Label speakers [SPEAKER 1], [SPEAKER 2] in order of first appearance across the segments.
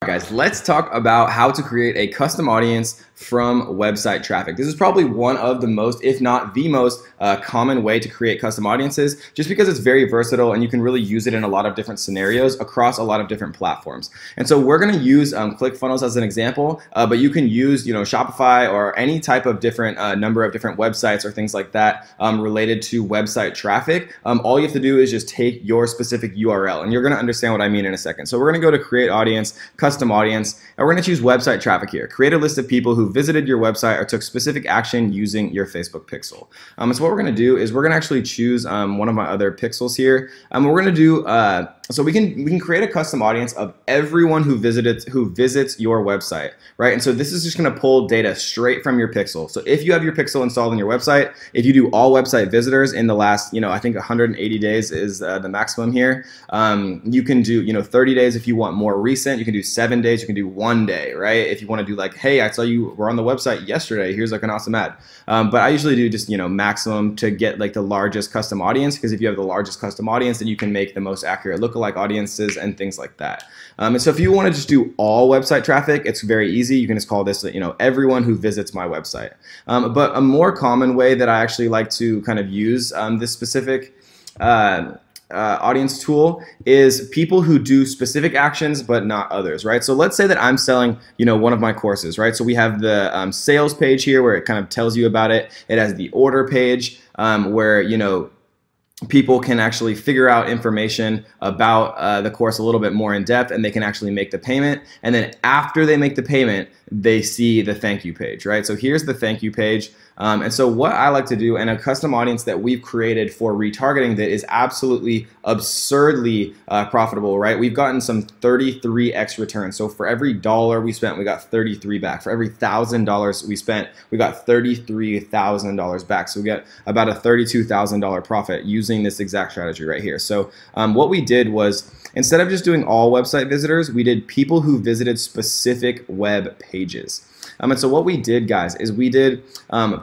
[SPEAKER 1] Guys, let's talk about how to create a custom audience from website traffic. This is probably one of the most, if not the most, common way to create custom audiences, just because it's very versatile and you can really use it in a lot of different scenarios across a lot of different platforms. And so we're going to use ClickFunnels as an example, but you can use Shopify or any type of different number of different websites or things like that related to website traffic. All you have to do is just take your specific URL, and you're going to understand what I mean in a second. So we're going to go to Create Audience, Custom Audience, and we're going to choose website traffic here. Create a list of people who visited your website or took specific action using your Facebook pixel. So what we're going to do is we're going to actually choose one of my other pixels here. We're going to do so we can create a custom audience of everyone who visits your website, right? And so this is just going to pull data straight from your pixel. So if you have your pixel installed on your website, if you do all website visitors in the last, I think 180 days is the maximum here. You can do 30 days if you want more recent. You can do 7 days. You can do 1 day, right? If you want to do like, hey, I saw you were on the website yesterday. Here's like an awesome ad. But I usually do just maximum to get like the largest custom audience, because if you have the largest custom audience, then you can make the most accurate lookalike audiences and things like that. And so if you want to just do all website traffic, it's very easy. You can just call this everyone who visits my website. But a more common way that I actually like to kind of use this specific audience tool is people who do specific actions but not others, right? So let's say that I'm selling one of my courses, right? So we have the sales page here where it kind of tells you about it. It has the order page where people can actually figure out information about the course a little bit more in depth, and they can actually make the payment. And then after they make the payment, they see the thank you page, right? So here's the thank you page. And so what I like to do, and a custom audience that we've created for retargeting that is absolutely absurdly profitable, right? We've gotten some 33x returns. So for every dollar we spent, we got 33 back. For every $1,000 we spent, we got $33,000 back. So we got about a $32,000 profit using this exact strategy right here. So what we did was, instead of just doing all website visitors, we did people who visited specific web pages. And so what we did, guys, is we did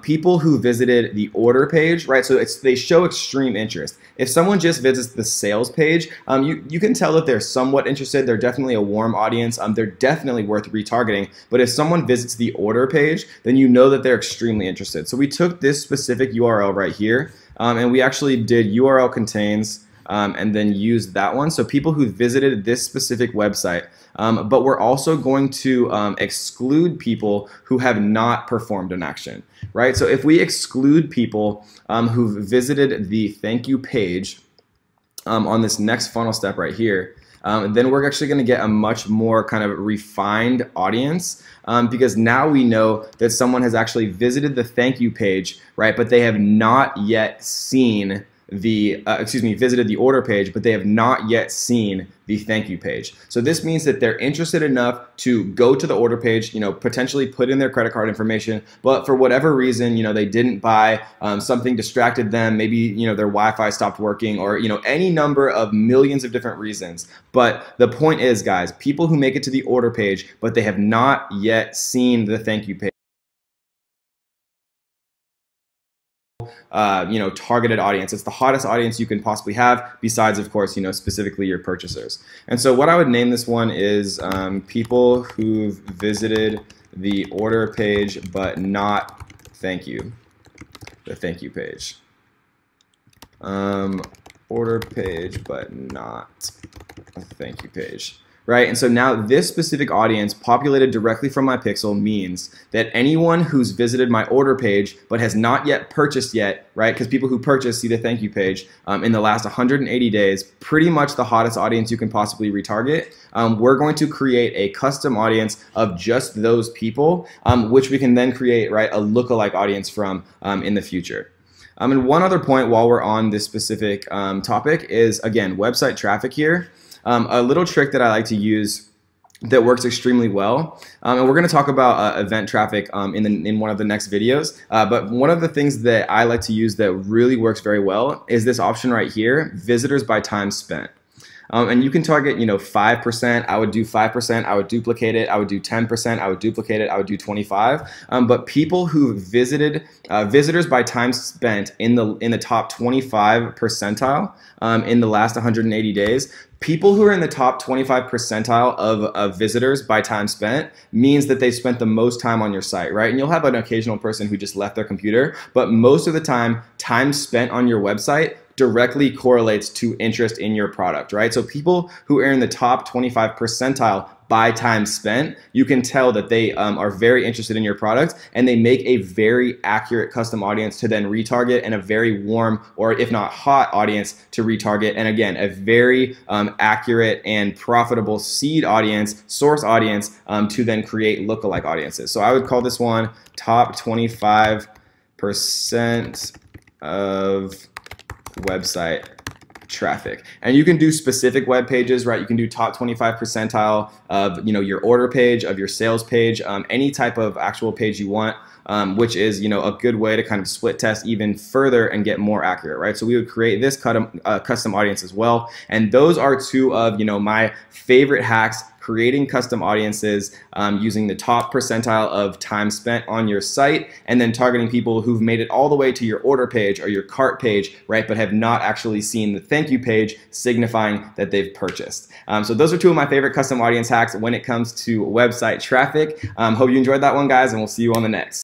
[SPEAKER 1] people who visited the order page, right? So they show extreme interest. If someone just visits the sales page, you can tell that they're somewhat interested. They're definitely a warm audience. They're definitely worth retargeting. But if someone visits the order page, then you know that they're extremely interested. So we took this specific URL right here, and we actually did URL contains, and then use that one. So people who visited this specific website, but we're also going to exclude people who have not performed an action, right? So if we exclude people who visited the thank you page on this next funnel step right here, then we're actually going to get a much more kind of refined audience, because now we know that someone has actually visited the thank you page, right? But they have not yet seen visited the order page, but they have not yet seen the thank you page. So this means that they're interested enough to go to the order page, potentially put in their credit card information, but for whatever reason, they didn't buy, something distracted them, maybe, their Wi-Fi stopped working, or, any number of millions of different reasons. But the point is, guys, people who make it to the order page, but they have not yet seen the thank you page, targeted audience. It's the hottest audience you can possibly have, besides, of course, specifically your purchasers. And so what I would name this one is people who've visited the order page but not the thank you page. Order page but not a thank you page. Right? And so now this specific audience populated directly from my pixel means that anyone who's visited my order page but has not yet purchased yet, right? Because people who purchase see the thank you page in the last 180 days, pretty much the hottest audience you can possibly retarget. We're going to create a custom audience of just those people, which we can then create, right, a lookalike audience from in the future. And one other point while we're on this specific topic is, again, website traffic here. A little trick that I like to use that works extremely well, and we're going to talk about event traffic in one of the next videos, but one of the things that I like to use that really works very well is this option right here, visitors by time spent. And you can target, 5%. I would do 5%. I would duplicate it. I would do 10%. I would duplicate it. I would do 25. But people who visited, visitors by time spent in the top 25 percentile in the last 180 days, people who are in the top 25 percentile of visitors by time spent means that they spent the most time on your site, right? And you'll have an occasional person who just left their computer, but most of the time spent on your website directly correlates to interest in your product, right? So people who are in the top 25 percentile by time spent, you can tell that they are very interested in your product, and they make a very accurate custom audience to then retarget, and a very warm, or if not hot, audience to retarget, and again, a very accurate and profitable seed audience, source audience, to then create lookalike audiences. So I would call this one top 25% of website traffic. And you can do specific web pages, right? You can do top 25 percentile of your order page, of your sales page, any type of actual page you want, which is a good way to kind of split test even further and get more accurate, right? So we would create this custom audience as well. And those are two of my favorite hacks: creating custom audiences using the top percentile of time spent on your site, and then targeting people who've made it all the way to your order page or your cart page, right, but have not actually seen the thank you page signifying that they've purchased. So those are two of my favorite custom audience hacks when it comes to website traffic. Hope you enjoyed that one, guys, and we'll see you on the next.